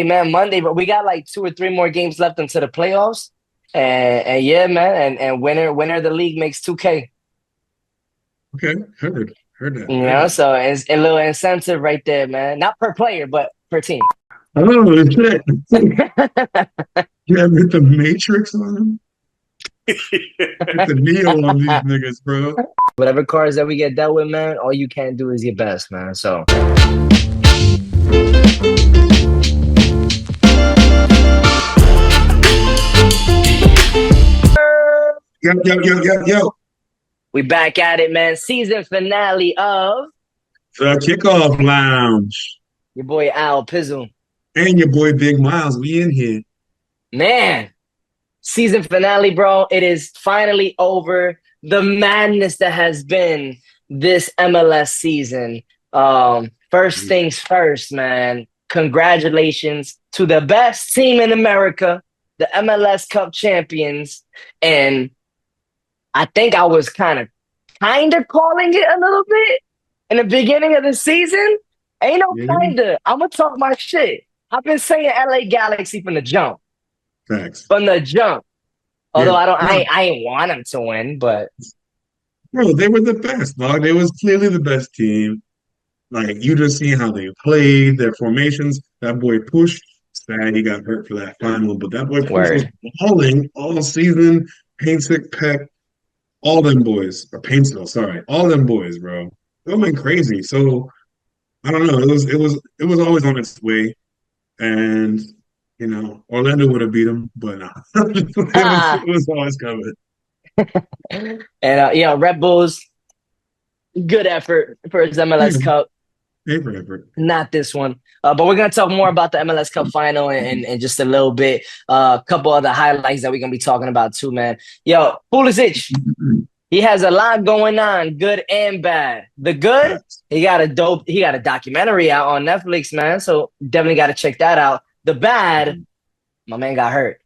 Hey, man, Monday, but we got like 2 or 3 more games left into the playoffs. And yeah, man, and winner of the league makes 2K. Okay, heard that, You heard know, that. so it's a little incentive right there, man. Not per player, but per team. Oh shit! You have hit the Matrix on him. Hit the Neo on these niggas, bro. Whatever cards that we get dealt with, man, all you can do is your best, man. So Yo. we back at it, man. Season finale of The Kickoff Lounge. your boy Al Pizzle. And your boy Big Miles, we in here. Man, season finale, bro. It is finally over. The madness that has been this MLS season. First things first, man. Congratulations to the best team in America, the MLS Cup champions. And I think I was kind of calling it a little bit in the beginning of the season. Ain't no Yeah, kinda. I'm gonna talk my shit. I've been saying LA Galaxy from the jump. facts. From the jump. Yeah, Although I don't, no, I ain't want them to win, but bro, they were the best, dog. They was clearly the best team. Like you just see how they played, their formations. That boy pushed. Sad he got hurt for that final, but that boy push was word. balling all season. Painsick, Peck, all them boys, or Paintsill, sorry, all them boys, bro. They went crazy. So I don't know. It was always on its way, and Orlando would have beat them, but nah. It Ah, was always coming. and yeah, Red Bulls, good effort for his Yeah, MLS Cup. paper effort. Not this one. But we're gonna talk more about the MLS Cup final and just a little bit. A couple other highlights that we're gonna be talking about too, man. Yo, Pulisic, he has a lot going on, good and bad. The good, Facts. he got a documentary out on Netflix, man. So definitely got to check that out. The bad, my man got hurt.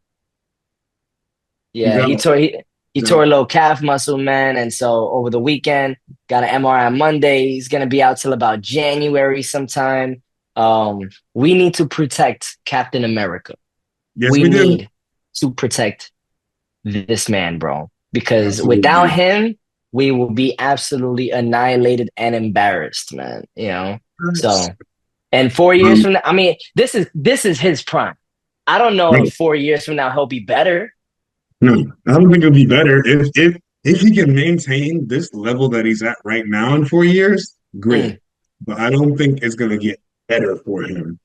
He's Yeah, out. he He's tore a out. little calf muscle, man, and so over the weekend got an MRI Monday. He's gonna be out till about January sometime. We need to protect Captain America. Yes, We we do. need to protect this man, bro, because without Absolutely. him, we will be absolutely annihilated and embarrassed, man. You know, Facts. so and 4 years Um, from now, I mean, this is his prime. I don't know bro, if 4 years from now he'll be better. no, I don't think it'll be better if he can maintain this level that he's at right now in 4 years. Mm, Great, but I don't think it's gonna get better for him.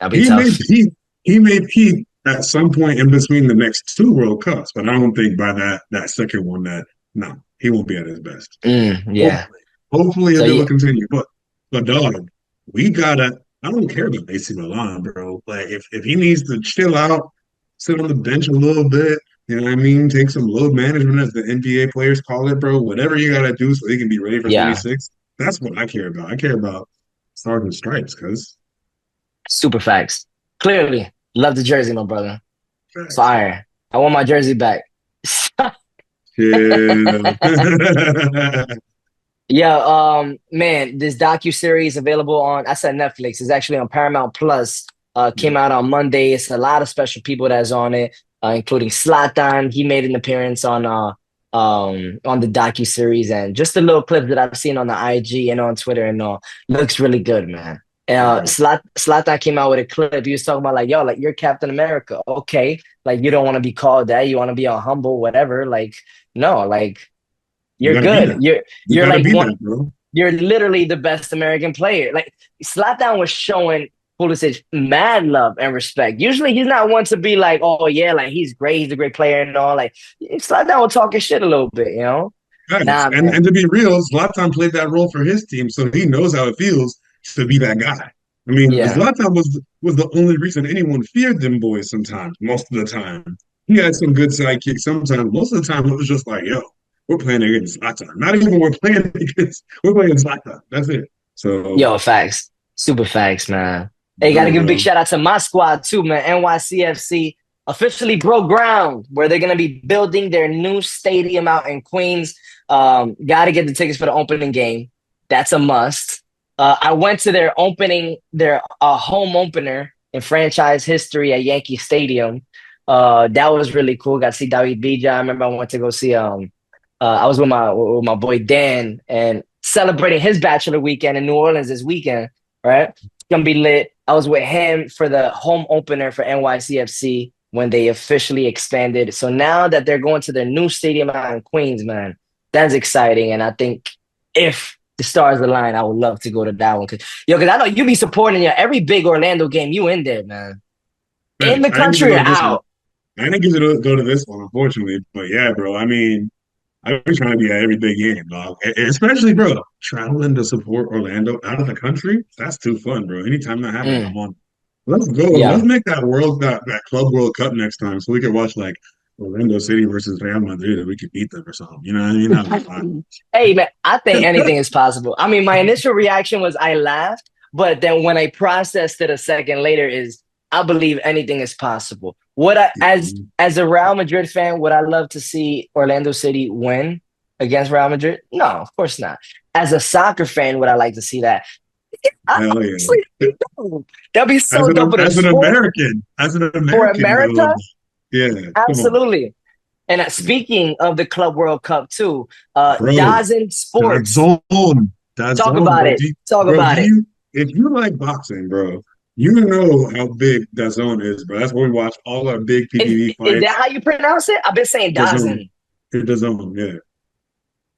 that'll be He may tough. peak. He may peak at some point in between the next two World Cups, but I don't think by that second one that no, he won't be at his best. Yeah. Hopefully, hopefully So it'll yeah, continue. But dog, we gotta. I don't care about AC Milan, bro. Like if he needs to chill out, sit on the bench a little bit, you know what I mean? Take some load management, as the NBA players call it, bro. Whatever you gotta do so he can be ready for yeah, 26. That's what I care about. I care about stars and stripes, cuz. super facts. Clearly, love the jersey, my brother. Facts. Fire. I want my jersey back. Yeah. Yeah, man, this docu-series available on, I said Netflix, it's actually on Paramount Plus. Came out on Monday. It's a lot of special people that's on it, including Zlatan. He made an appearance on the docu-series, and just the little clips that I've seen on the IG and on Twitter and all. Looks really good, man. Zlatan came out with a clip. He was talking about like, yo, like you're Captain America. Okay. Like you don't want to be called that. You want to be all humble, whatever. Like, no, like You you're gotta be good. that. You You're gotta like be one. that, bro. You're literally the best American player. Like Zlatan was showing Pulisic mad love and respect. Usually he's not one to be like, oh yeah, like he's great, he's a great player and all. Like Zlatan will talk his shit a little bit, you know? Facts. Nah, And man. and to be real, Zlatan played that role for his team, so he knows how it feels to be that guy. I mean, Yeah. Zlatan was the only reason anyone feared them boys sometimes, most of the time. He had some good sidekicks sometimes. Most of the time it was just like, yo, we're playing against Zlatan. Not even we're playing Zlatan. That's it. So Yo, facts. Super facts, man. Hey, gotta no, give a big bro. shout out to my squad too, man. NYCFC officially broke ground where they're gonna be building their new stadium out in Queens. Gotta get the tickets for the opening game. That's a must. I went to their home opener in franchise history at Yankee Stadium. That was really cool. Got to see David Villa. I remember I went to go see I was with my boy Dan and celebrating his bachelor weekend in New Orleans this weekend, right? It's gonna be lit. I was with him for the home opener for NYCFC when they officially expanded. So now that they're going to their new stadium out in Queens, man, that's exciting. And I think if the stars align, I would love to go to that one. Cause I know you be supporting every big Orlando game. You in there, man. In Facts. the I didn't get to country go or to this one. out. I didn't get to go to this one, unfortunately. But yeah, bro. I mean, I've been trying to be at every big game, dog. Especially, bro, traveling to support Orlando out of the country. That's too fun, bro. Anytime that happens, Mm, I'm on. Let's go. Let's yeah. make that Club World Cup next time, so we could watch like Orlando City versus Real Madrid, and we could beat them or something. You know what I mean? That'd be fun. Hey man, I think anything is possible. I mean, my initial reaction was I laughed, but then when I processed it a second later is I believe anything is possible. What I as a Real Madrid fan, would I love to see Orlando City win against Real Madrid? No, of course not. As a soccer fan, would I like to see that? I Hell yeah. honestly do. That'd be As so dope for the sport As an for American, I America. love that. Yeah, come on, Absolutely. And speaking of the Club World Cup too, bro. Dazn That Sports. zone, that Talk zone, about bro. it. Talk Bro, about it. if you like boxing, bro, you know how big that zone is, bro. That's where we watch all our big PPV Is that fights. how you pronounce it? I've been saying The zone, Dazn. the zone, yeah. The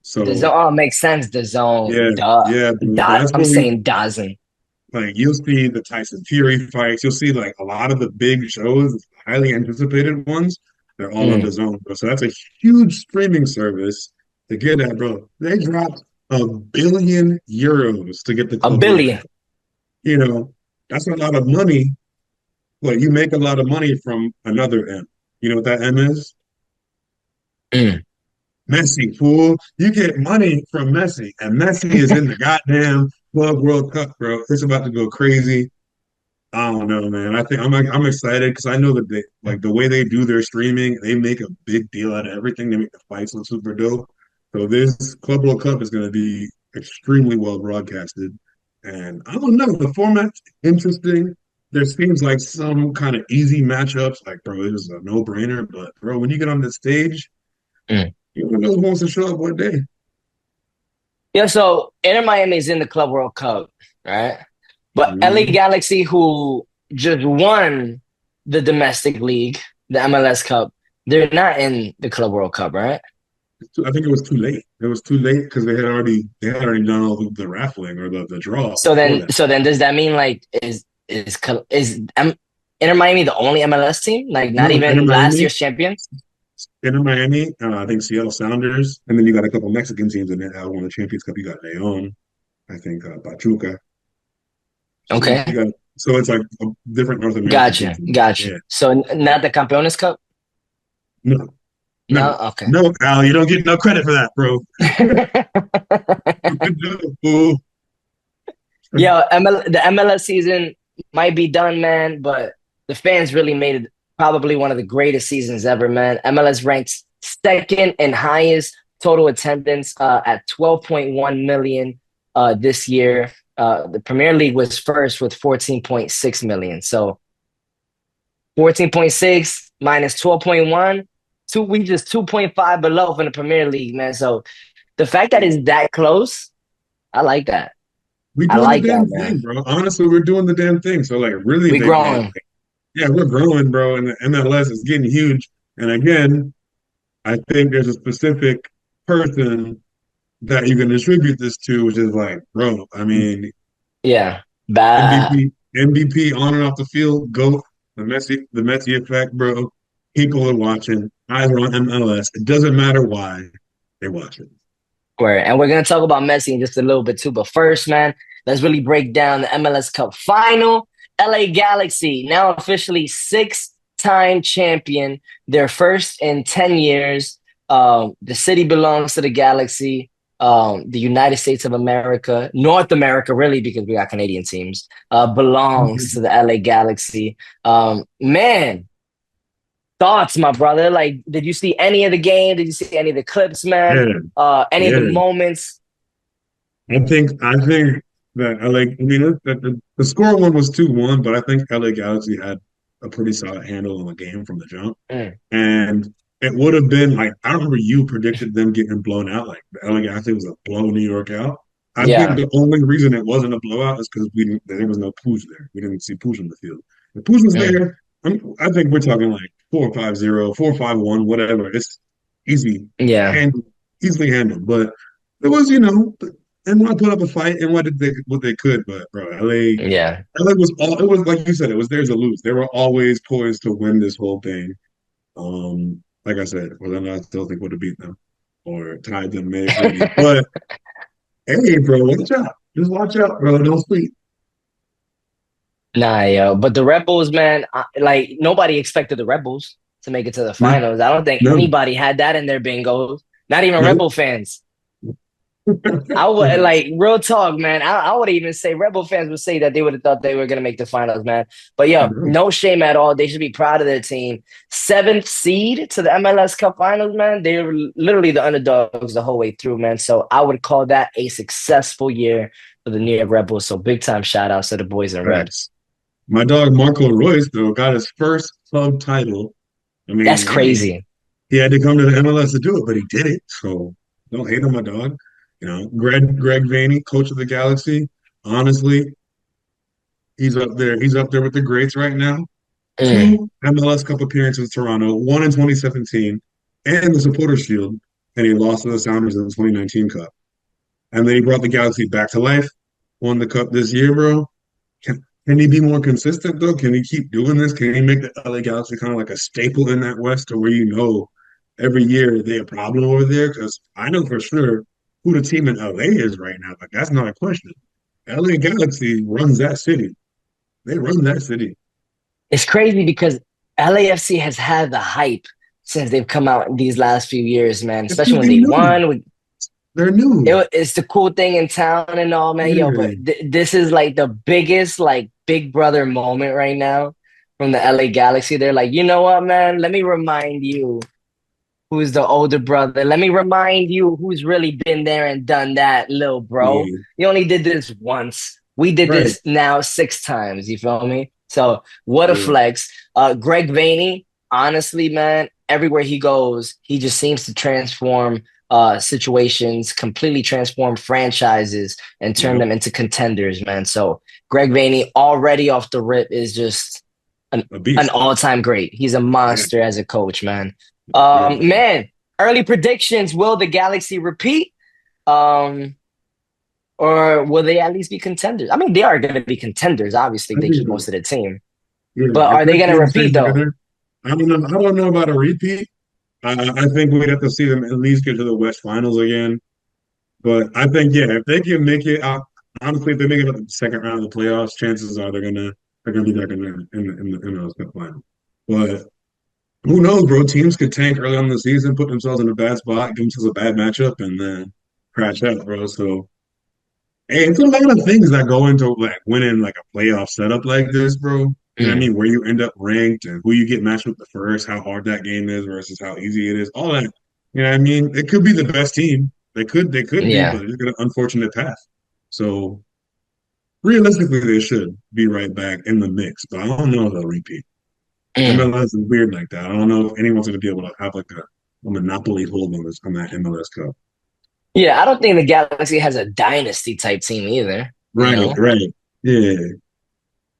So zone. Oh, makes sense. The zone. yeah, Duh. yeah, bro. So that's I'm where we saying Dazn. like. You'll see the Tyson Fury fights. You'll see like a lot of the big shows, highly anticipated ones. They're all on Mm, the zone, bro. So that's a huge streaming service to get that, bro. They dropped €1 billion to get the a Club World billion. Cup. You know, that's a lot of money. But you make a lot of money from another M. You know what that M is? Mm. Messi, fool. You get money from Messi, and Messi is in the goddamn Club World Cup, bro. It's about to go crazy. I don't know, man. I think I'm excited because I know that they like the way they do their streaming. They make a big deal out of everything. They make the fights look super dope. So this Club World Cup is going to be extremely well broadcasted, and I don't know. The format's interesting. There seems like some kind of easy matchups. Like, bro, it was a no-brainer. But bro, when you get on the stage, Mm. you know who wants to show up one day. Yeah, so Inter Miami is in the Club World Cup, right? But LA Mhm. Galaxy, who just won the domestic league, the MLS Cup, they're not in the Club World Cup, right? I think it was too late. It was too late because they had already done all the raffling or the draw So before then, that. so then, does that mean like Inter Miami the only MLS team? Like not No, even Inter last Miami, year's champions? Inter Miami. I think Seattle Sounders, and then you got a couple Mexican teams in there that won the Champions Cup. You got Leon, I think Pachuca. So you Okay, got so it's like different North American gotcha, teams in there. gotcha. Yeah, So not the Campeones Cup? no, No, no, okay. no, Al, you don't get no credit for that, bro. No, fool. Yo, the MLS season might be done, man, but the fans really made it probably one of the greatest seasons ever, man. MLS ranks second and highest total attendance at 12.1 million this year. The Premier League was first with 14.6 million. So 14.6 minus 12.1, we just 2.5 below from the Premier League, man. So the fact that it's that close, I like that. We I doing the like that, damn man. thing, bro. Honestly, we're doing the damn thing. So like really We big game. growing. Yeah, we're growing, bro, and the MLS is getting huge. And again, I think there's a specific person that you can attribute this to, which is like, bro, I mean, Yeah. Bad. MVP on and off the field, GOAT, the Messi effect, bro. People are watching. Eyes are on MLS. It doesn't matter why they're watching. Word. And we're gonna talk about Messi in just a little bit too. But first, man, let's really break down the MLS Cup final. LA Galaxy, now officially six-time champion, their first in 10 years. The city belongs to the Galaxy, the United States of America, North America, really, because we got Canadian teams, belongs to the LA Galaxy. Man, thoughts, my brother? Like, did you see any of the game? Did you see any of the clips, man? Yeah, Any of the yeah. moments? I think that LA. I mean, the score one was 2-1, but I think LA Galaxy had a pretty solid handle on the game from the jump, Mm, and it would have been like I remember you predicted them getting blown out. Like the LA Galaxy was a blow New York out. I think yeah. the only reason it wasn't a blowout is because we didn't, there was no Pooch there. We didn't see Pooch on the field. If Pooch was Mm, there, I think we're talking like 4-5-0, 4-5-1, whatever. It's easy, yeah. handled, easily handled. But it was, and I put up a fight and what they could, but bro, Yeah. LA was all it was like you said, it was theirs to lose. They were always poised to win this whole thing. Like I said, whether or not I still think would have beat them or tied them maybe. But hey, bro, watch out. Just watch out, bro. Don't sleep. Nah, yo. But the Red Bulls, man, like nobody expected the Red Bulls to make it to the No, finals. I don't think no, anybody had that in their bingos. Not even no. Rebel fans. I would like real talk, man. I would even say Rebel fans would say that they would have thought they were gonna make the finals, man. But yo, Bro, no shame at all. They should be proud of their team. Seventh seed to the MLS Cup Finals, man. They were literally the underdogs the whole way through, man. So I would call that a successful year for the New York Red Bulls. So big time shout outs to the boys in red. facts. My dog Marco Royce though got his first club title. I That's mean, hey, crazy. he had to come to the MLS to do it, but he did it. So don't hate on my dog. Greg Vaney, coach of the Galaxy. Honestly, he's up there. He's up there with the greats right now. Mm, Two MLS Cup appearances with Toronto, one in 2017, and the Supporters Shield, and he lost to the Sounders in the 2019 Cup. And then he brought the Galaxy back to life, won the Cup this year, bro. Can he be more consistent though? Can he keep doing this? Can he make the LA Galaxy kind of like a staple in that West, to where every year they a problem over there? Because I know for sure who the team in LA is right now. Like that's not a question. LA Galaxy runs that city. They run that city. it's crazy because LAFC has had the hype since they've come out these last few years, man. It's Especially because when they they new. won with They're new. it's the cool thing in town and all, man. Yo, but Yeah. this is like the biggest like Big Brother moment right now from the LA Galaxy. They're like, you know what, man? Let me remind you who's the older brother. Let me remind you who's really been there and done that, little bro. Yeah. You only did this once. We did Right. this now 6 times. You feel me? So what a Yeah. flex. Greg Vaney, honestly, man, everywhere he goes, he just seems to transform situations, completely transform franchises and turn Yep. them into contenders, man. So Greg Vaney already off the rip is just an A an beast. all-time great. He's a Yeah. monster as a coach, man. Real. Man, early predictions. Will the Galaxy repeat? Um, or will they at least be contenders? I mean, they are going to be contenders. Obviously, I they keep think, most of the team. yeah, But if are they their going to team repeat stays though? together, I don't know about a repeat. I think we'd have to see them at least get to the West Finals again. But I think, yeah, if they can make it out, honestly, if they make it up to the second round of the playoffs, chances are they're gonna be back in the Cup final. But who knows, bro? Teams could tank early on in the season, put themselves in a bad spot, give themselves a bad matchup, and then crash out, bro. So, hey, it's a lot of things that go into like winning like a playoff setup like this, bro. You know what I Mm, mean? Where you end up ranked and who you get matched with the first, how hard that game is versus how easy it is, all that. You know what I mean? It could be the best team. They could be, yeah. but it's got an unfortunate path. So realistically, they should be right back in the mix. But I don't know if they'll repeat. Mm. MLS is weird like that. I don't know if anyone's going to be able to have like a monopoly hold on that MLS Cup. Yeah, I don't think the Galaxy has a dynasty type team either, you Right, know. right. Yeah.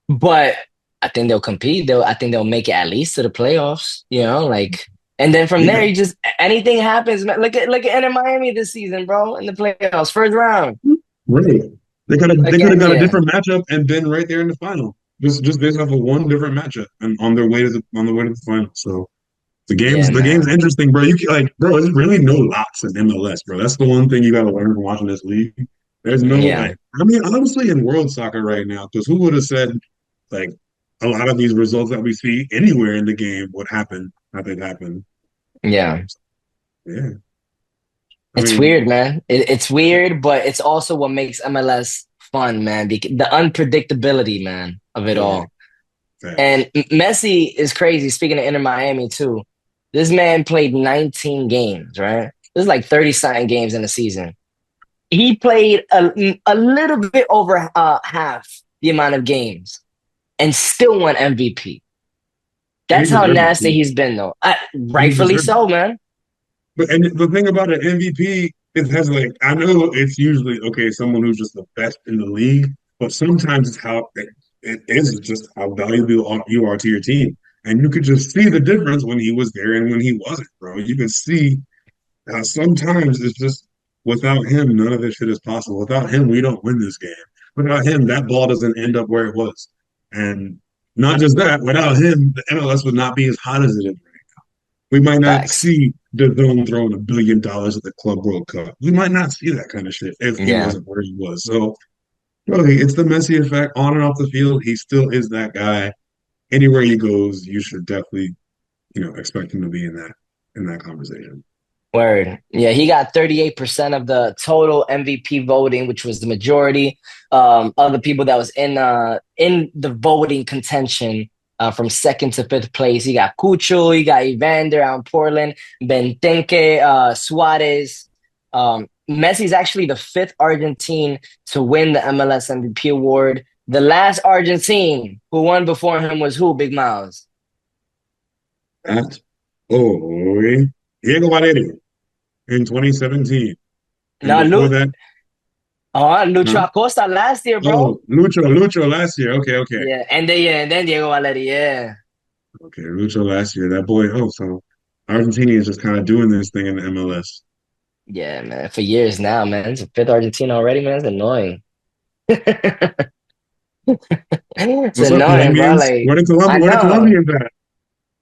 But I think they'll compete. I think they'll make it at least to the playoffs, you know, like and then from there Yeah. you just anything happens, man. Look at Inter Miami this season, bro, in the playoffs, first round. Right. They could have Again, got a yeah. different matchup and been right there in the final. Just based off of one different matchup and on the way to the final. So Yeah, the game's man. interesting, bro. Bro, there's really no locks in MLS, bro. That's the one thing you gotta learn from watching this league. There's no Yeah. I mean, honestly, in world soccer right now, because who would have said like a lot of these results that we see anywhere in the game would happen, how they'd happen. Yeah. Yeah. I It's mean, weird, man. It's weird, but it's also what makes MLS fun, man. The unpredictability, man, of it yeah, all. facts. And Messi is crazy. Speaking of Inter Miami too, this man played 19 games, right? This is like 30 something games in a season. he played a little bit over half the amount of games and still won MVP. And he That's how deserved it nasty too. he's been, though. And he Rightfully deserved it. so, man. But and the thing about an MVP, it has like I know it's usually okay, someone who's just the best in the league, but sometimes it's how it is just how valuable you are to your team. And you could just see the difference when he was there and when he wasn't, bro. You can see how sometimes it's just without him, none of this shit is possible. Without him, we don't win this game. Without him, that ball doesn't end up where it was. And not just that, without him, the MLS would not be as hot as it is. We might not Facts. see the zone throwing $1 billion at the Club World Cup. We might not see that kind of shit if he Yeah. wasn't where he was. So, really, it's the Messi effect on and off the field. He still is that guy. Anywhere he goes, you should definitely, expect him to be in that conversation. Word. Yeah, he got 38% of the total MVP voting, which was the majority of the people that was in the voting contention from second to fifth place. He got Cucho, he got Evander out in Portland, Bentenke, Suarez. Messi's actually the fifth Argentine to win the MLS MVP award. The last Argentine who won before him was who, Big Miles? That, oh, Diego Valerio in 2017. And No, before that, Lucho huh? Acosta last year, bro. Oh, Lucho last year. Okay, okay. Yeah, and then Diego Valeri, yeah. Okay, Lucho last year. That boy, oh, so Argentina is just kind of doing this thing in the MLS. Yeah, man, for years now, man. It's a fifth Argentina already, man. It's annoying. It's What's up, annoying, bro. Colombians? Like, Where the I Colombian? Where the know. Colombians at?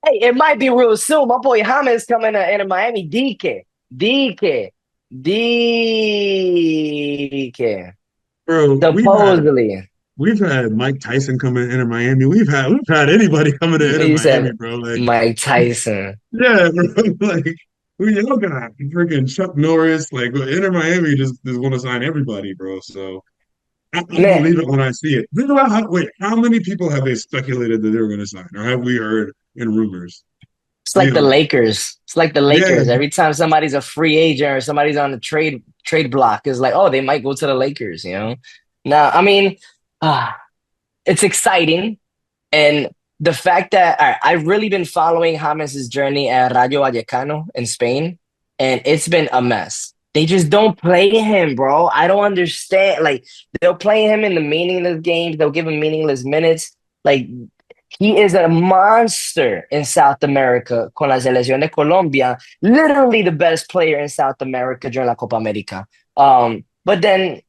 Hey, it might be real soon. My boy James coming in Miami. Dike. Bro, Supposedly. we've had Mike Tyson coming to Inter Miami. We've had anybody coming to Inter You Miami, said bro. Like, Mike Tyson. yeah, bro. Like, we y'all got freaking Chuck Norris. Like, Inter Miami just want to sign everybody, bro. So I'll Man, believe it when I see it. Think about how many people have they speculated that they were going to sign, or have we heard in rumors? it's Be like the honest. Lakers. It's like the Yeah, Lakers. Every time somebody's a free agent or somebody's on the trade block, it's like, oh, they might go to the Lakers, you know? Now, I mean, ah, it's exciting. And the fact that all right, I've really been following James's journey at Rayo Vallecano in Spain, and it's been a mess. They just don't play him, bro. I don't understand. Like, they'll play him in the meaningless games, they'll give him meaningless minutes. Like, he is a monster in South America con la Selección de Colombia, literally the best player in South America during la Copa America. But then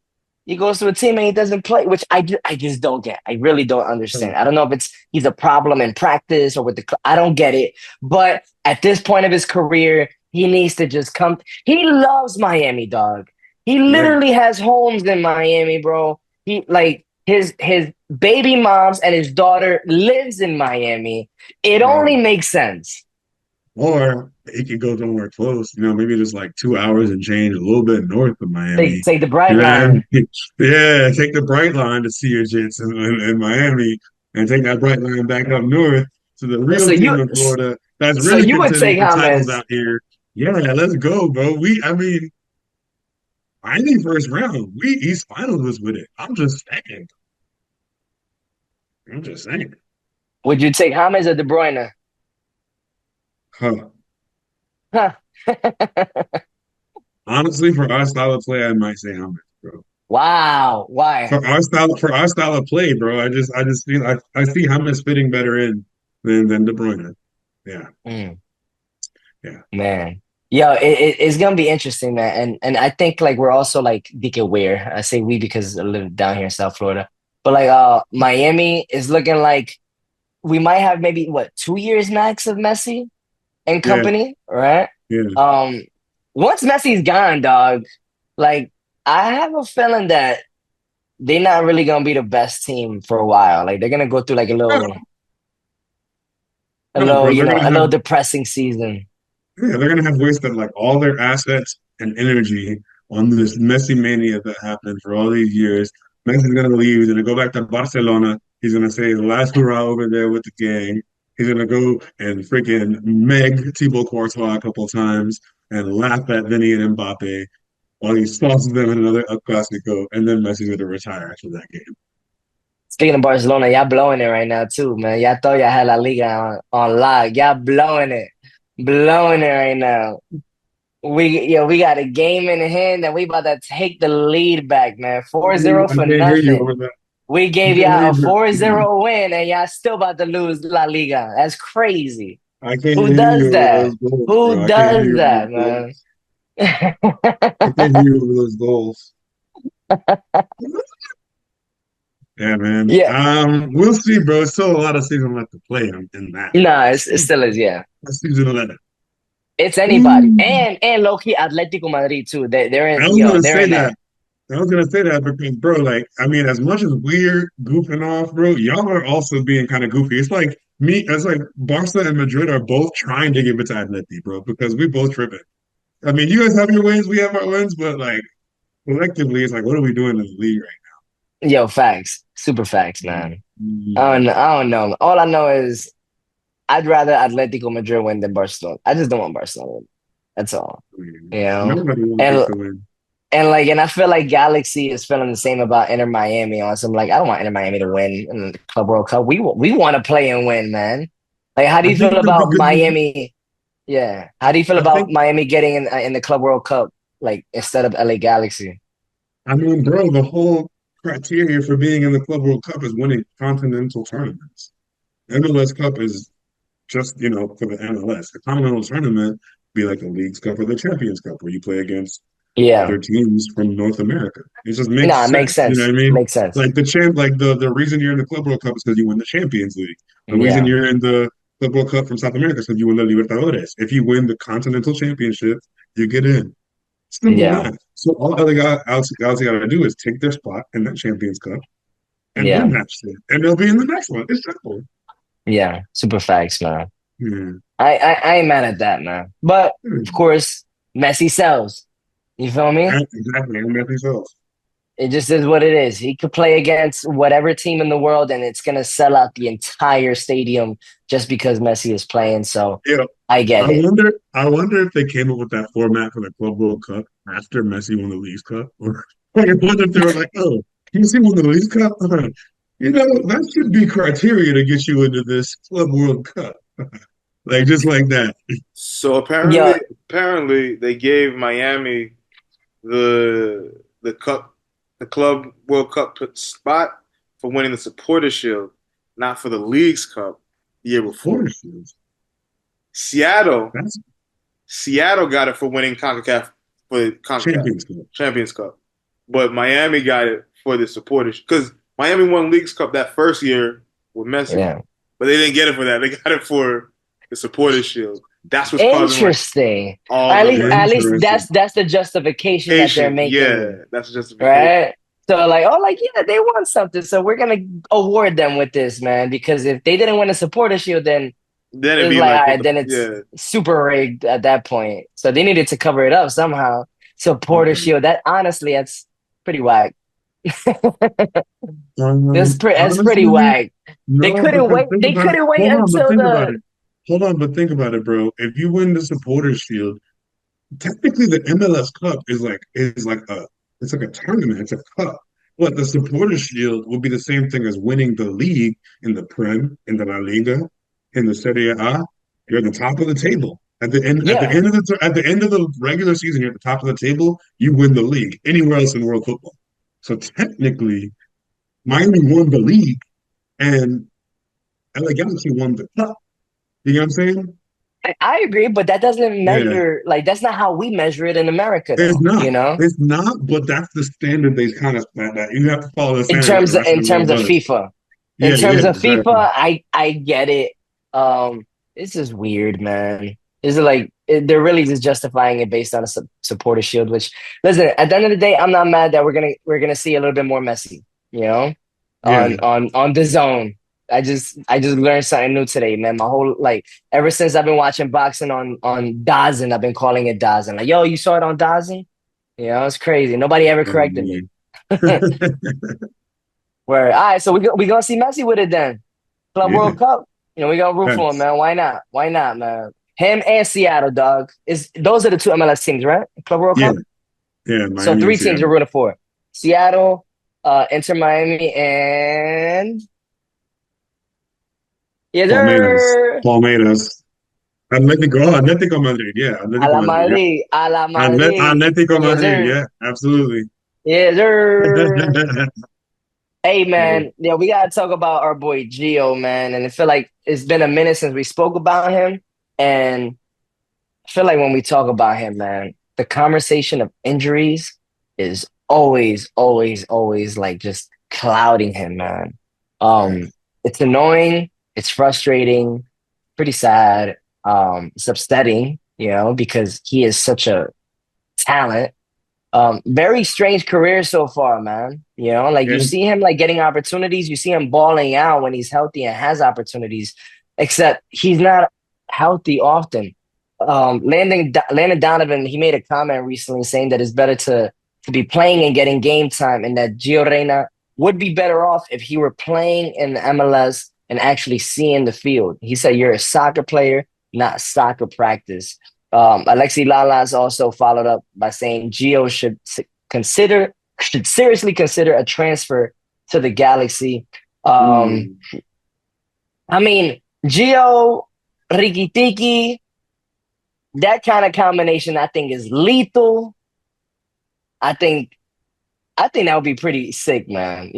he goes to a team and he doesn't play, which I just don't get. I really don't understand. I don't know if it's he's a problem in practice or with the. I don't get it. But at this point of his career, he needs to just come. He loves Miami, dog. He yeah. literally has homes in Miami, bro. He like his baby moms and his daughter lives in Miami. It only Bro. makes sense. Or he could go somewhere close, maybe just like 2 hours and change a little bit north of Take Miami. take the You bright know, line. yeah, take the bright line to see your Jets in Miami and take that bright line back up north to the real So team you in Florida that's so really you would contending take for titles James. out here. Yeah, let's go, bro. I mean, I think first round, East Finals was with it. I'm just saying. I'm just saying. Would you take James or De Bruyne? Huh. Huh. Honestly, for our style of play, I might say Hummus, bro. Wow. Why? For our style of play, bro. I just feel I see Hamas fitting better in than De Bruyne. Yeah, Mm, yeah, man. Yo, it's gonna be interesting, man. And I think like we're also like Dike aware. I say we because I live down here in South Florida. But like Miami is looking like we might have maybe what 2 years max of Messi and yeah, company, right? yeah. Um, once Messi's gone, dog, like I have a feeling that they're not really gonna be the best team for a while. Like they're gonna go through like No, a no, little, bro. you They're know, gonna a have little depressing season. wasted like all their assets and energy on this Messi mania that happened for all these years. Messi's gonna leave. He's gonna go back to Barcelona. He's gonna say the last hurrah over there with the gang. He's gonna go and freaking Meg Thibaut Courtois a couple times and laugh at Vinny and Mbappe. while he sauces them in another El Clasico, and then Messi's going to retire after that game. Speaking of Barcelona, y'all blowing it right now too, man. Y'all thought y'all had La Liga on lock. Y'all blowing it right now. We got a game in hand and we about to take the lead back, man. 4-0 I for can't hear you nothing. over that. We I gave can't hear y'all a you. 4-0 win and y'all still about to lose La Liga. That's crazy. I can't Who hear you does over that? those goals, Who bro. I can't hear does you over those that, man? goals. I can't hear you over those goals. Yeah, man. Yeah. We'll see, bro. It's still a lot of season left to play in that. Nah, it still is, yeah. That's season 11. It's anybody. Ooh. And low-key Atletico Madrid too. They're I in, was gonna they're say in that. that. I was gonna say that because, bro, like, I mean, as much as we're goofing off, bro, y'all are also being kind of goofy. It's like Barca and Madrid are both trying to give it to Atleti, bro, because we both tripping. I mean, you guys have your wins, we have our wins, but like collectively, it's like, what are we doing in the league right Yo, facts. Super facts, now? man. Mm, I don't know. All I know is I'd rather Atletico Madrid win than Barcelona. I just don't want Barcelona to win. That's all. mm. You know? Nobody wants us And to win. and I feel like Galaxy is feeling the same about Inter Miami on some like I don't want Inter Miami to win in the Club World Cup. We want to play and win, man. Like how do I you think feel it would be about good for. Miami? Yeah. How do you feel I about think. Miami getting in the Club World Cup like instead of LA Galaxy? I mean, bro, the whole criteria for being in the Club World Cup is winning continental tournaments. MLS Cup is just, for the MLS. The continental tournament be like the League's Cup or the Champions Cup, where you play against Yeah. other teams from North America. It just No, it makes makes sense. You know what sense. I mean? Makes sense. Like the reason you're in the Club World Cup is because you win the Champions League. The reason Yeah. you're in the Club World Cup from South America is because you win the Libertadores. If you win the Continental Championship, you get in. Simple Yeah. math. So all other guys got to do is take their spot in that Champions Cup and win Yeah. that shit, and they'll be in the next one. It's simple. Yeah. Super facts, man. Yeah. I ain't mad at that, man. But of Hmm. course, Messi sells. You feel me? Exactly. And nothing else. It just is what it is. He could play against whatever team in the world, and it's gonna sell out the entire stadium just because Messi is playing. So Yeah. I get it. I wonder if they came up with that format for the Club World Cup after Messi won the Leagues Cup, or like, I wonder if they were like, "Oh, Messi won the Leagues Cup. That should be criteria to get you into this Club World Cup, like just like that." So Yeah, apparently they gave Miami the cup, the Club World Cup spot for winning the Supporter Shield, not for the League's Cup the year Of before. course, Seattle, that's Seattle got it for winning CONCACAF for CONCACAF Champions Cup. Champions Cup, but Miami got it for the Supporters because Miami won League's Cup that first year with Messi, yeah. but they didn't get it for that. They got it for the Supporters Shield. That's what's causing like Interesting. all the like At least Interesting. that's the justification that they're patient. making, Yeah, that's justification. right? So like yeah, they won something, so we're gonna award them with this, man. Because if they didn't win a supporter shield, then Then it'd it's be like, all like, what right, the then it's yeah. super rigged at that point. So they needed to cover it up somehow. Supporter Okay. shield. That honestly, that's pretty whack. That's pretty Honestly, whack. They no, couldn't because wait. think They about it. couldn't wait Hold on, but until think about the it. Hold on, but think about it, bro. If you win the Supporters Shield, technically the MLS Cup is like a tournament. It's a cup. But the Supporters Shield will be the same thing as winning the league in the Prem, in the La Liga, in the Serie A. You're at the top of the table. yeah. At the end of the regular season, you're at the top of the table. You win the league anywhere else in world football. So technically, Miami won the league, and LA Galaxy won the cup. You know what I'm saying? I agree, but that doesn't Yeah. measure like that's not how we measure it in America, It's though. not. You know, It's not, but that's the standard they kind of that you have to follow the standard that the rest of in the world terms of does. FIFA, in Yeah, yeah, terms of exactly. FIFA, I get it. This is weird, man. Is it like they're really just justifying it based on a supporter shield? Which, listen, at the end of the day, I'm not mad that we're gonna see a little bit more Messi. You know, Yeah. on the zone. I just learned something new today, man. My whole like ever since I've been watching boxing on Dazn, I've been calling it Dazn. Like, yo, you saw it on Dazn? You know, it's crazy. Nobody ever Oh corrected me. man. Where all right, so we gonna see Messi with it then. Club Yeah. World Cup. You know, we gonna root for him, Thanks. man. Why not? Why not, man? Him and Seattle, dog. Is those are the two MLS teams, right? Club World Yeah, Cup. Yeah, So Miami and three teams are Seattle. rooting for: Seattle, Inter Miami, and yes, Palmeiras. sir. Palmeiras. Atlético Madrid. Yeah, A Atlético la Madrid. Yeah. Madrid, a la Madrid. Atlético Yes, Madrid. sir. Yeah, absolutely. Yes, sir. Hey Yeah. man, yeah, we gotta talk about our boy Gio, man. And I feel like it's been a minute since we spoke about him. And I feel like when we talk about him, man, the conversation of injuries is always like just clouding him, man. Yeah. It's annoying, it's frustrating, pretty sad. It's upsetting, because he is such a talent. Very strange career so far, man. Like you Yeah. see him like getting opportunities, you see him balling out when he's healthy and has opportunities, except he's not healthy often. Landon Donovan, he made a comment recently saying that it's better to be playing and getting game time, and that Gio Reyna would be better off if he were playing in the MLS and actually seeing the field. He said, "You're a soccer player, not soccer practice." Alexi Lalas also followed up by saying Gio should seriously consider a transfer to the Galaxy. Um, Mm. I mean, Gio, Riki Tiki, that kind of combination, I think, is lethal. I think, I think that would be pretty sick, man.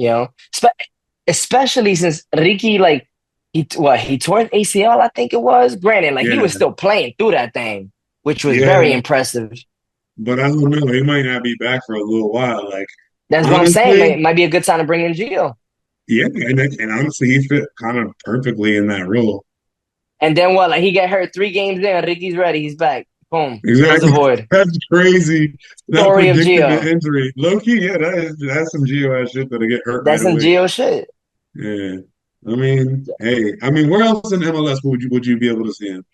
Especially since Ricky, like, he tore his ACL, I think it was. Granted, like he Yeah. was still playing through that thing, which was very Yeah. impressive. But I don't know. He might not be back for a little while. Like, That's what I'm saying. honestly, It might be a good time to bring in Gio. yeah. And honestly, he fit kind of perfectly in that role. And then what? Like he got hurt 3 games in. Ricky's ready. He's back. Boom. Fills the Exactly. void. That's crazy. Not Story of predicting the Gio. injury. Low key, yeah, that's some Geo ass shit that'll get hurt right That's some away. Gio shit. Yeah. I mean, hey, I mean, where else in MLS would you be able to see him?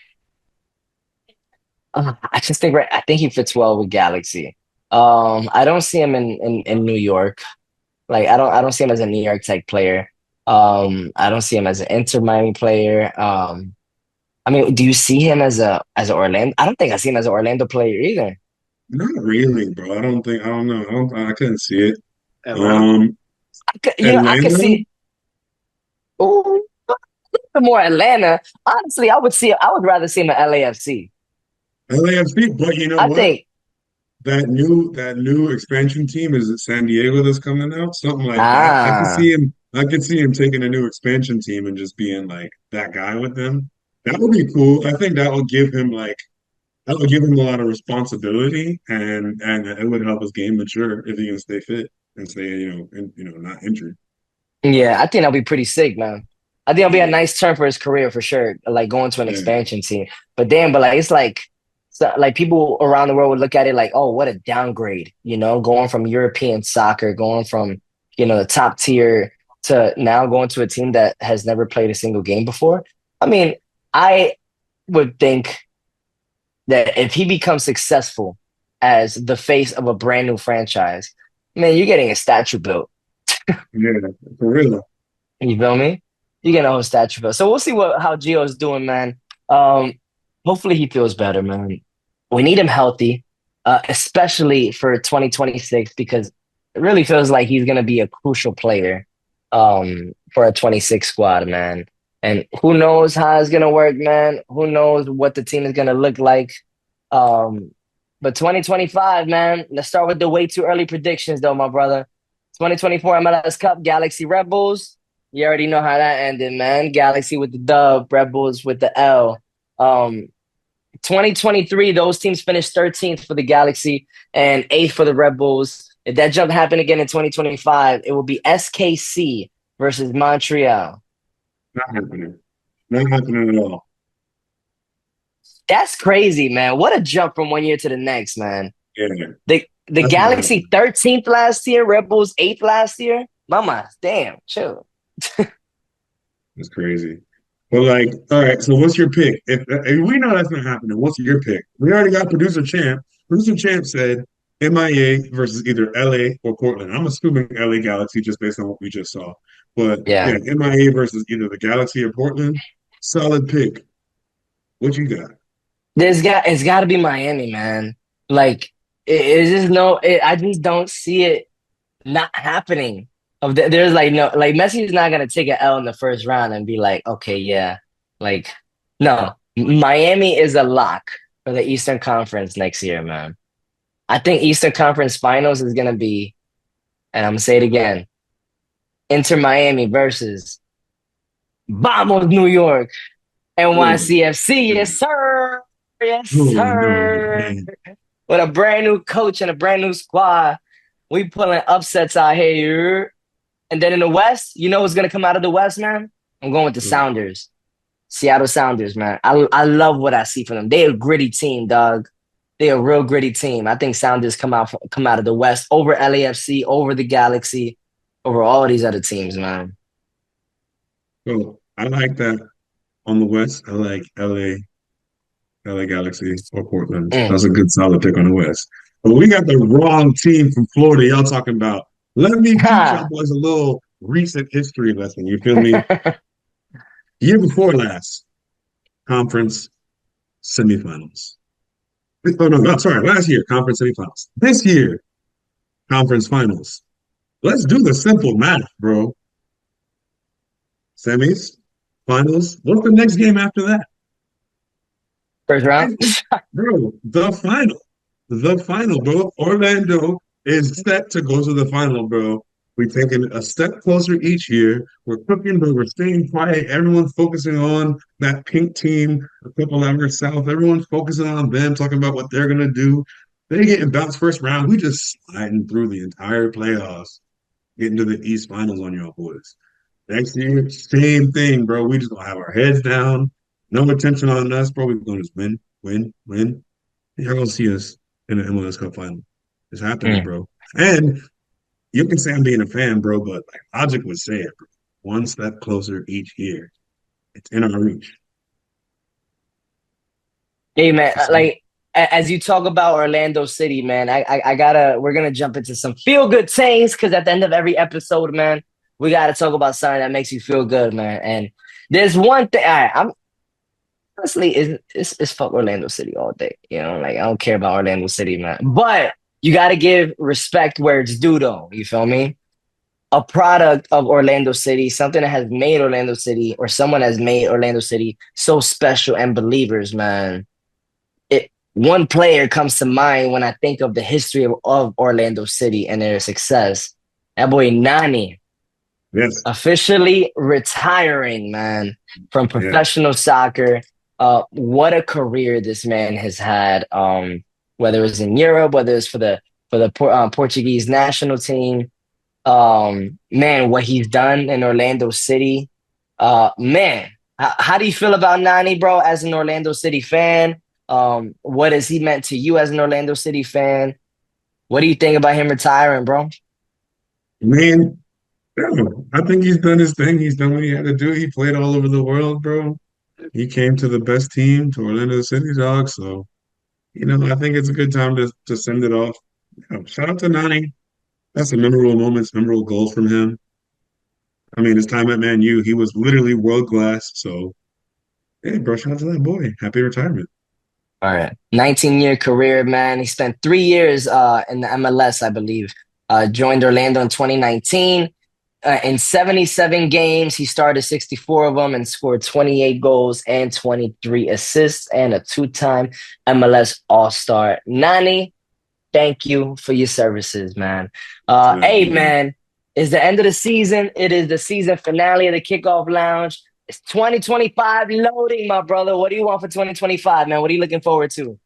I just think I think he fits well with Galaxy. I don't see him in New York. Like I don't see him as a New York type player. I don't see him as an Inter Miami player. I mean, do you see him as a Orlando? I don't think I see him as an Orlando player either. Not really, bro. I don't know. I couldn't see it. Atlanta. Um, I could Atlanta, see. Oh, more Atlanta. Honestly, I would rather see him at LAFC. LAFC, but you know I what? think That new expansion team is it San Diego that's coming out, something like that. I could ah see him. I could see him taking a new expansion team and just being like that guy with them. That would be cool. I think that would give him a lot of responsibility, and it would help his game mature if he can stay fit and stay not injured. yeah, I think that'll be pretty sick, man. I think it'll be a Yeah, nice turn for his career for sure. Like going to an yeah, expansion team. But damn, but like it's like like people around the world would look at it like, oh, what a downgrade, going from European soccer, going from, the top tier to now going to a team that has never played a single game before. I mean, I would think that if he becomes successful as the face of a brand new franchise, man, you're getting a statue built. yeah, for real. You feel me? You get a whole statue built. So we'll see how Gio's doing, man. Um, Hopefully he feels better, man. We need him healthy, especially for 2026, because it really feels like he's gonna be a crucial player for a 26 squad, man. And who knows how it's gonna work, man? Who knows what the team is gonna look like? Um, but 2025, man. Let's start with the way too early predictions, though, my brother. 2024 MLS Cup, Galaxy Red Bulls. You already know how that ended, man. Galaxy with the dub, Red Bulls with the L. Um, 2023, those teams finished 13th for the Galaxy and 8th for the Red Bulls. If that jump happened again in 2025, it will be SKC versus Montreal. Not happening. Not happening at all. That's crazy, man. What a jump from one year to the next, man. Yeah, The that's not Galaxy happening. 13th last year, Red Bulls 8th last year. Mama, damn, chill. It's crazy. But like, all right. So what's your pick? If we know that's not happening, what's your pick? We already got producer champ. Producer champ said MIA versus either LA or Portland. I'm assuming LA Galaxy just based on what we just saw. But Yeah. yeah, MIA versus either the Galaxy or Portland. Solid pick. What you got? It's got to be Miami, man. Like it's just no. I just don't see it not happening. There's like no, like Messi is not gonna take an L in the first round and be like, okay, yeah, like no. Miami is a lock for the Eastern Conference next year, man. I think Eastern Conference Finals is gonna be, and I'm gonna say it again, Inter Miami versus Vamos New York, Oh, NYCFC. Yes, man. sir. Yes, Oh no, sir. man. With a brand new coach and a brand new squad, we pulling upsets out here. And then in the West, you know what's gonna come out of the West, man? I'm going with the Oh, Sounders, Seattle Sounders, man. I love what I see from them. They a gritty team, dog. They a real gritty team. I think Sounders come out of the West over LAFC, over the Galaxy, over all these other teams, man. so I like that on the West. I like LA Galaxy or Portland. Mm. That's a good solid pick on the West. But we got the wrong team from Florida. Y'all talking about. Let me teach y'all Ha. boys a little recent history lesson. You feel me? Year before last, conference semifinals. Oh no, no, sorry, last year, conference semifinals. This year, conference finals. Let's do the simple math, bro. Semis, finals. What's the next game after that? First round. Bro, the final, bro. Orlando is set to go to the final, bro. We're taking a step closer each year. We're cooking, but we're staying quiet. Everyone's focusing on that pink team, a couple hours south. Everyone's focusing on them, talking about what they're gonna do. They getting bounced first round. We just sliding through the entire playoffs, getting to the East Finals on y'all boys. Next year, same thing, bro. We just gonna have our heads down, no attention on us, bro. We're gonna just win, win, win. You're gonna see us in the MLS Cup final. It's happening, Mm. bro. And you can say I'm being a fan, bro, but like logic would say it, bro. One step closer each year. It's in our reach. Hey man, Just saying. like as you talk about Orlando City, man, I gotta we're gonna jump into some feel good things because at the end of every episode, man, we gotta talk about something that makes you feel good, man. And there's one thing I'm honestly it's fuck Orlando City all day. You know, like I don't care about Orlando City, man. But you gotta give respect where it's due though. You feel me? A product of Orlando City, something that has made Orlando City or someone has made Orlando City so special and believers, man. One player comes to mind when I think of the history of Orlando City and their success. That boy Nani Yes, officially retiring, man, from yes. professional soccer. What a career this man has had. Whether it's in Europe, whether it's for the Portuguese national team. Man, what he's done in Orlando City. Man, how do you feel about Nani, bro, as an Orlando City fan? What has he meant to you as an Orlando City fan? What do you think about him retiring, bro? Man, no, I think he's done his thing. He's done what he had to do. He played all over the world, bro. He came to the best team, to Orlando City, dog. So, I think it's a good time to send it off. Shout out to Nani. That's some memorable moments, memorable goals from him. I mean, his time at Man U, he was literally world class. So, hey, bro, shout out to that boy. Happy retirement. All right. 19-year career, man. He spent 3 years in the MLS, I believe. Joined Orlando in 2019. In 77 games, he started 64 of them and scored 28 goals and 23 assists and a two-time MLS All-Star. Nani, thank you for your services, man. To that Hey, boy. man, it's the end of the season. It is the season finale of the Kickoff Lounge. It's 2025 loading, my brother. What do you want for 2025, man? What are you looking forward to?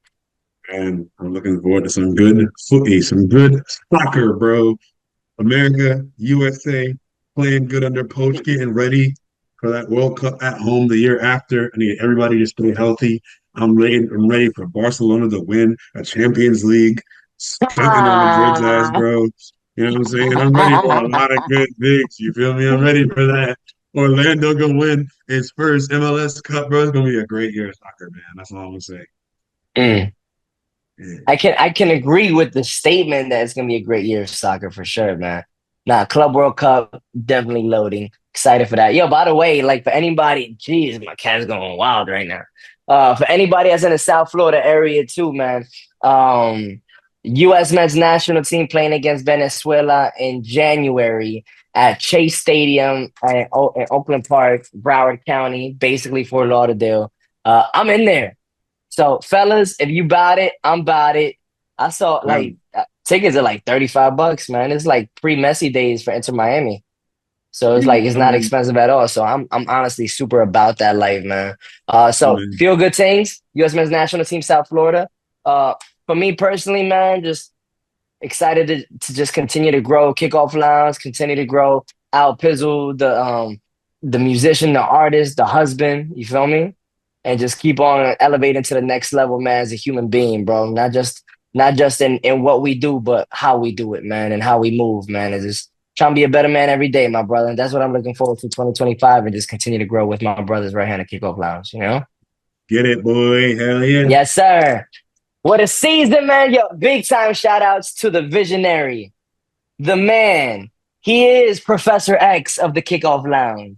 And I'm looking forward to some good footy, some good soccer, bro. America, USA, playing good under Poach, getting ready for that World Cup at home the year after. I need everybody to stay healthy. I'm ready for Barcelona to win a Champions League, stunting on Madrid's ass, Ah. bro. You know what I'm saying? I'm ready for a lot of good things. You feel me? I'm ready for that. Orlando gonna win his first MLS Cup, bro. It's gonna be a great year of soccer, man. That's all I'm gonna say. Mm. Yeah. I can agree with the statement that it's gonna be a great year of soccer for sure, man. Nah, Club World Cup definitely loading. Excited for that. Yo, by the way, like for anybody, geez, my cat's going wild right now. For anybody that's in the South Florida area too, man. Um, U.S. men's national team playing against Venezuela in January at Chase Stadium in Oakland Park, Broward County, basically Fort Lauderdale. I'm in there. So, fellas, if you bought it, I'm about it. I saw Wow. tickets are like $35, man. It's like pre-Messi days for Inter Miami. So it's like it's I not mean, expensive at all. So I'm honestly super about that life, man. So man, feel good things. U.S. men's national team, South Florida. Uh, for me personally, man, just excited to just continue to grow. Kickoff Lounge, continue to grow. Al Pizzle, the musician, the artist, the husband. You feel me? And just keep on elevating to the next level, man. As a human being, bro. Not just in what we do, but how we do it, man, and how we move, man. It's just trying to be a better man every day, my brother. And that's what I'm looking forward to 2025 and just continue to grow with my brothers right here at Kickoff Lounge, you know? get it, boy. Hell yeah. Yes, sir. What a season, man. Yo, big time shout outs to the visionary, the man. He is Professor X of the Kickoff Lounge.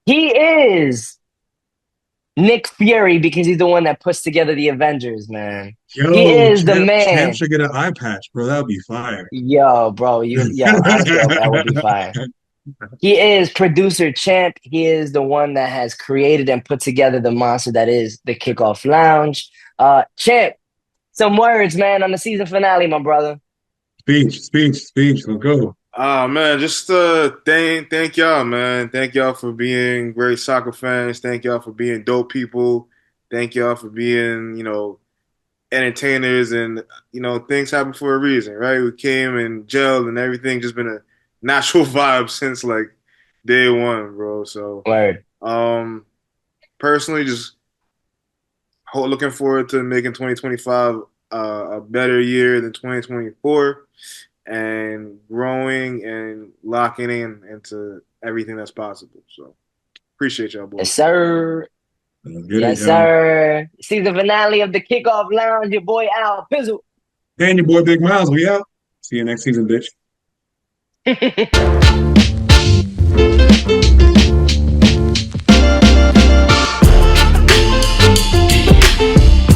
He is Nick Fury because he's the one that puts together the Avengers, man. He Yo, is the champ man. should get an eye patch, bro. That would be fire. Yo, bro, honestly, that would be fire. He is producer champ. He is the one that has created and put together the monster that is the Kickoff Lounge. Champ, some words, man, on the season finale, my brother. Speech. Let's go. Man, just thank y'all, man. Thank y'all for being great soccer fans. Thank y'all for being dope people. Thank y'all for being, entertainers, and things happen for a reason, right? We came and gelled and everything just been a natural vibe since like day one, bro. So Word. personally just looking forward to making 2025 a better year than 2024, and growing and locking in into everything that's possible. So appreciate y'all, Yes, boys. sir. Let's get it, Yes, y'all. sir. Season finale of the Kickoff Lounge. Your boy Al Pizzle. And your boy Big Miles, we out. See you next season, bitch.